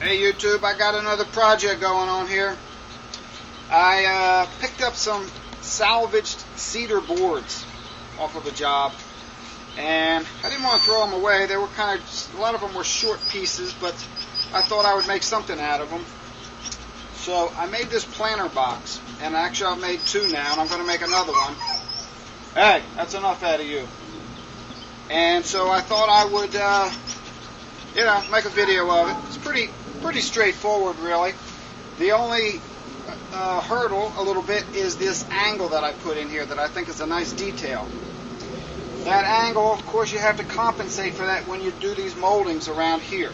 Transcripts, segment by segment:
Hey YouTube, I got another project going on here. I picked up some salvaged cedar boards off of a job, and I didn't want to throw them away. They were a lot of them were short pieces, but I thought I would make something out of them. So I made this planter box, and actually I've made two now, and I'm going to make another one. Hey, that's enough out of you. And so I thought I would, make a video of it. It's pretty straightforward, really. The only hurdle a little bit is this angle that I put in here that I think is a nice detail. That angle, of course, you have to compensate for that when you do these moldings around here.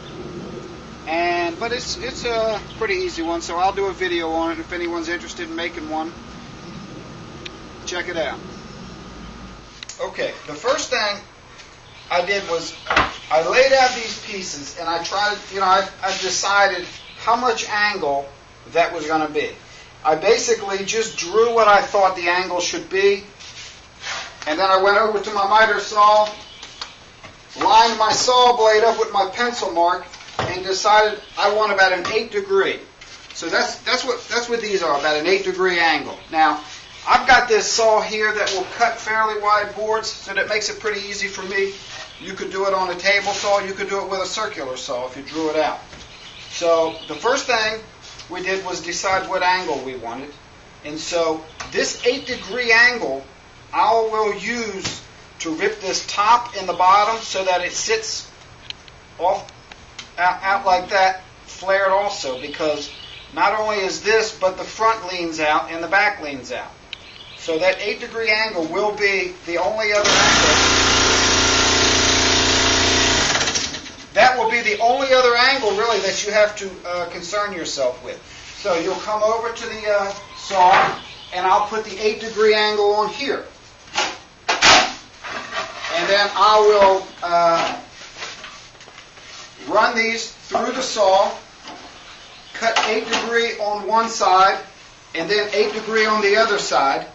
But it's a pretty easy one, so I'll do a video on it if anyone's interested in making one. Check it out. Okay, the first thing I did was I laid out these pieces, and I tried, I decided how much angle that was going to be. I basically just drew what I thought the angle should be, and then I went over to my miter saw, lined my saw blade up with my pencil mark, and decided I want about an 8-degree. So that's what these are, about an 8-degree angle. Now, I've got this saw here that will cut fairly wide boards, so that makes it pretty easy for me. You could do it on a table saw, you could do it with a circular saw if you drew it out. So the first thing we did was decide what angle we wanted. And so this 8-degree angle I will use to rip this top and the bottom so that it sits out like that, flared also, because not only is this, but the front leans out and the back leans out. So that 8-degree angle will be the only other angle. That will be the only other angle, really, that you have to concern yourself with. So you'll come over to the saw, and I'll put the 8-degree angle on here. And then I will run these through the saw, cut 8-degree on one side, and then 8-degree on the other side.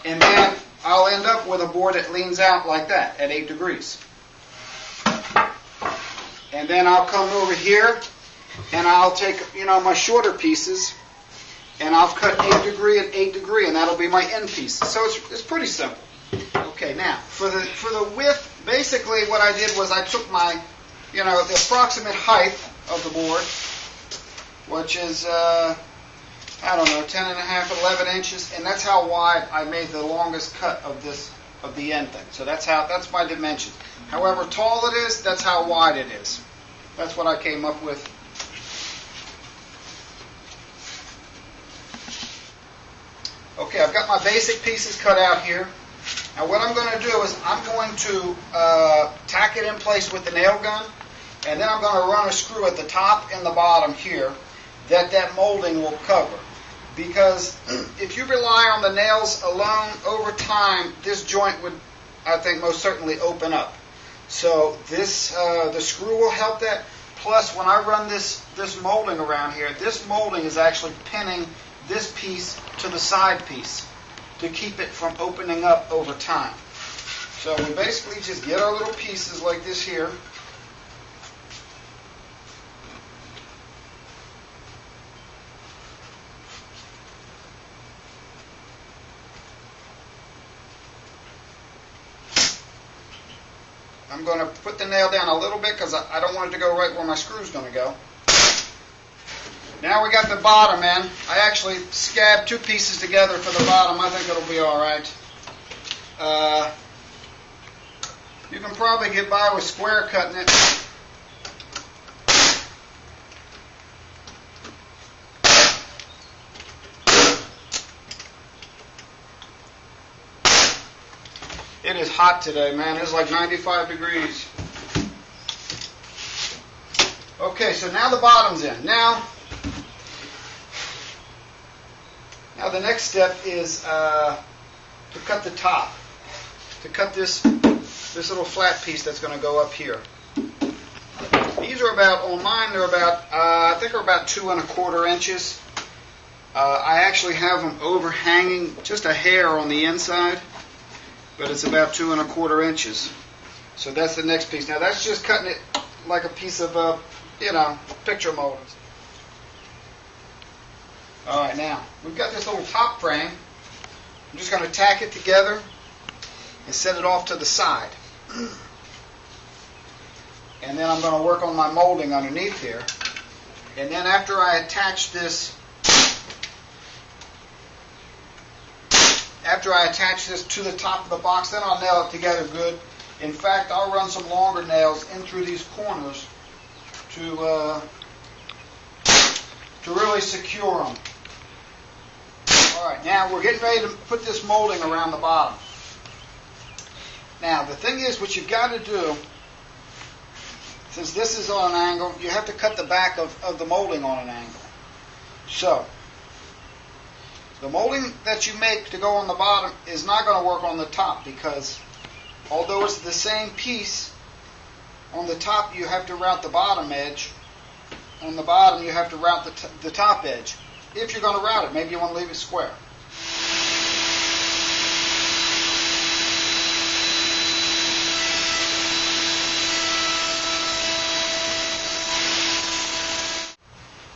And then I'll end up with a board that leans out like that at 8 degrees. And then I'll come over here, and I'll take, my shorter pieces, and I'll cut 8-degree and 8-degree, and that'll be my end pieces. So it's pretty simple. Okay, now for the width, basically what I did was I took my, the approximate height of the board, which is 10 and a half, 11 inches, and that's how wide I made the longest cut of the end thing. So that's my dimension. However tall it is, that's how wide it is. That's what I came up with. Okay, I've got my basic pieces cut out here. Now what I'm going to do is I'm going to tack it in place with the nail gun, and then I'm going to run a screw at the top and the bottom here that molding will cover. Because if you rely on the nails alone, over time, this joint would, I think, most certainly open up. So the screw will help that. Plus, when I run this molding around here, this molding is actually pinning this piece to the side piece to keep it from opening up over time. So we basically just get our little pieces like this here. I'm going to put the nail down a little bit because I don't want it to go right where my screw's going to go. Now we got the bottom in. I actually scabbed two pieces together for the bottom. I think it'll be all right. You can probably get by with square cutting it. It is hot today, man. It's like 95 degrees. Okay, so now the bottom's in. Now the next step is to cut the top. To cut this little flat piece that's going to go up here. These are about, on mine, they're about, I think they're about 2 1/4 inches. I actually have them overhanging just a hair on the inside, but it's about 2 1/4 inches. So that's the next piece. Now that's just cutting it like a piece of picture moldings. Alright, now, we've got this little top frame. I'm just going to tack it together and set it off to the side. And then I'm going to work on my molding underneath here. And then after I attach this to the top of the box, then I'll nail it together good. In fact, I'll run some longer nails in through these corners to really secure them. Alright, now we're getting ready to put this molding around the bottom. Now, the thing is, what you've got to do, since this is on an angle, you have to cut the back of the molding on an angle. So, the molding that you make to go on the bottom is not going to work on the top, because although it's the same piece, on the top you have to route the bottom edge. On the bottom you have to route the top edge. If you're going to route it, maybe you want to leave it square.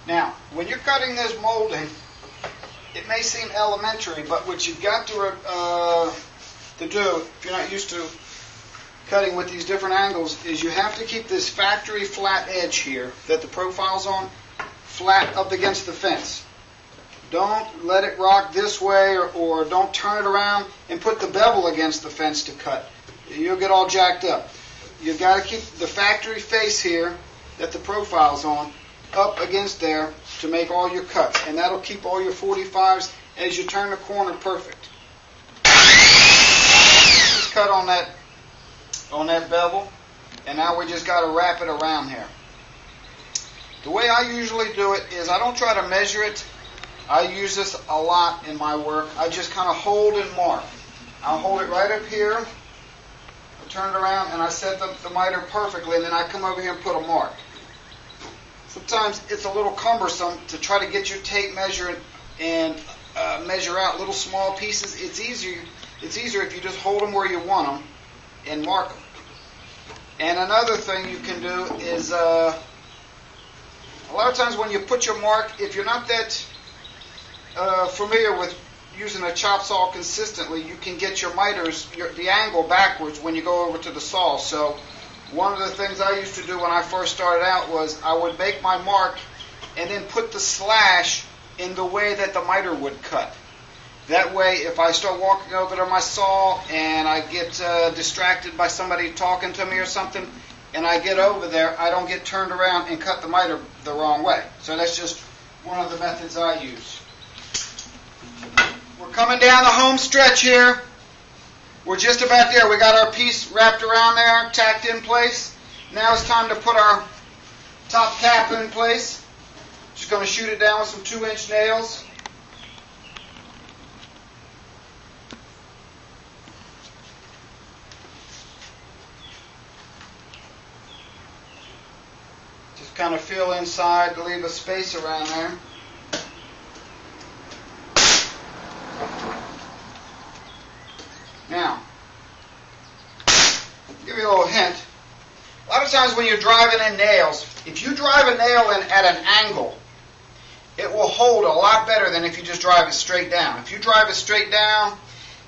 Now, when you're cutting this molding, it may seem elementary, but what you've got to do, if you're not used to cutting with these different angles, is you have to keep this factory flat edge here that the profile's on flat up against the fence. Don't let it rock this way, or don't turn it around and put the bevel against the fence to cut. You'll get all jacked up. You've got to keep the factory face here that the profile's on up against there to make all your cuts, and that'll keep all your 45s as you turn the corner perfect. Just cut on that bevel, and now we just got to wrap it around here. The way I usually do it is I don't try to measure it. I use this a lot in my work. I just kind of hold and mark. I'll hold it right up here, I turn it around, and I set the miter perfectly, and then I come over here and put a mark. Sometimes it's a little cumbersome to try to get your tape measure and measure out little small pieces. It's easier if you just hold them where you want them and mark them. And another thing you can do is a lot of times when you put your mark, if you're not that familiar with using a chop saw consistently, you can get your miters, the angle backwards when you go over to the saw. So one of the things I used to do when I first started out was I would make my mark and then put the slash in the way that the miter would cut. That way, if I start walking over to my saw and I get distracted by somebody talking to me or something, and I get over there, I don't get turned around and cut the miter the wrong way. So that's just one of the methods I use. We're coming down the home stretch here. We're just about there. We got our piece wrapped around there, tacked in place. Now it's time to put our top cap in place. Just going to shoot it down with some 2-inch nails. Just kind of feel inside to leave a space around there. Now, I'll give you a little hint. A lot of times when you're driving in nails, if you drive a nail in at an angle, it will hold a lot better than if you just drive it straight down. If you drive it straight down,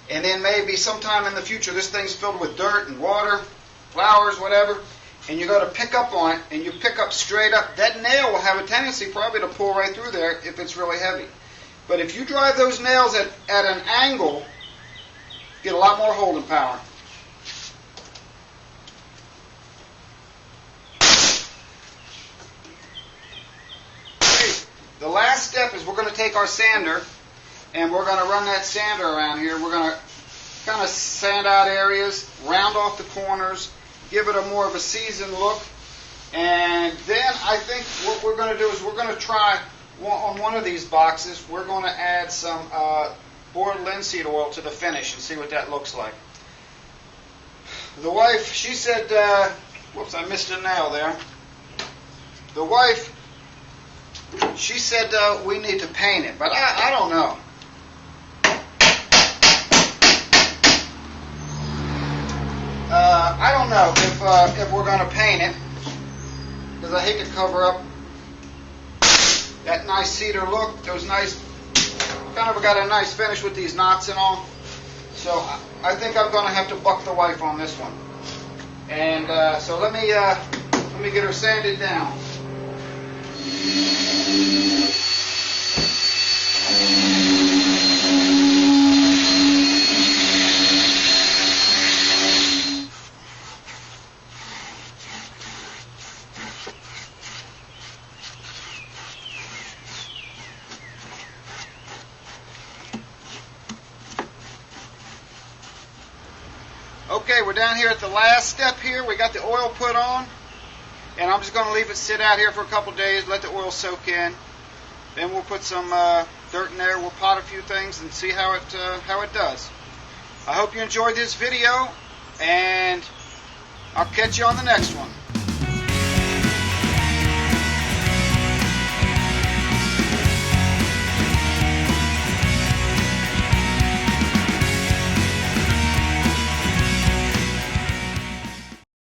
and then maybe sometime in the future this thing's filled with dirt and water, flowers, whatever, and you go to pick up on it, and you pick up straight up, that nail will have a tendency probably to pull right through there if it's really heavy. But if you drive those nails at an angle, get a lot more holding power. Okay. The last step is we're going to take our sander and we're going to run that sander around here. We're going to kind of sand out areas, round off the corners, give it a more of a seasoned look. And then I think what we're going to do is we're going to try on one of these boxes, we're going to add some boiled linseed oil to the finish and see what that looks like. The wife, she said, whoops, I missed a nail there. The wife, she said we need to paint it, but I don't know. I don't know if we're going to paint it. because I hate to cover up that nice cedar look. Those nice, kind of got a nice finish with these knots and all. So I think I'm going to have to buck the wife on this one. And so let me get her sanded down. Okay, we're down here at the last step here. We got the oil put on, and I'm just going to leave it sit out here for a couple days, let the oil soak in. Then we'll put some dirt in there. We'll pot a few things and see how it does. I hope you enjoyed this video, and I'll catch you on the next one.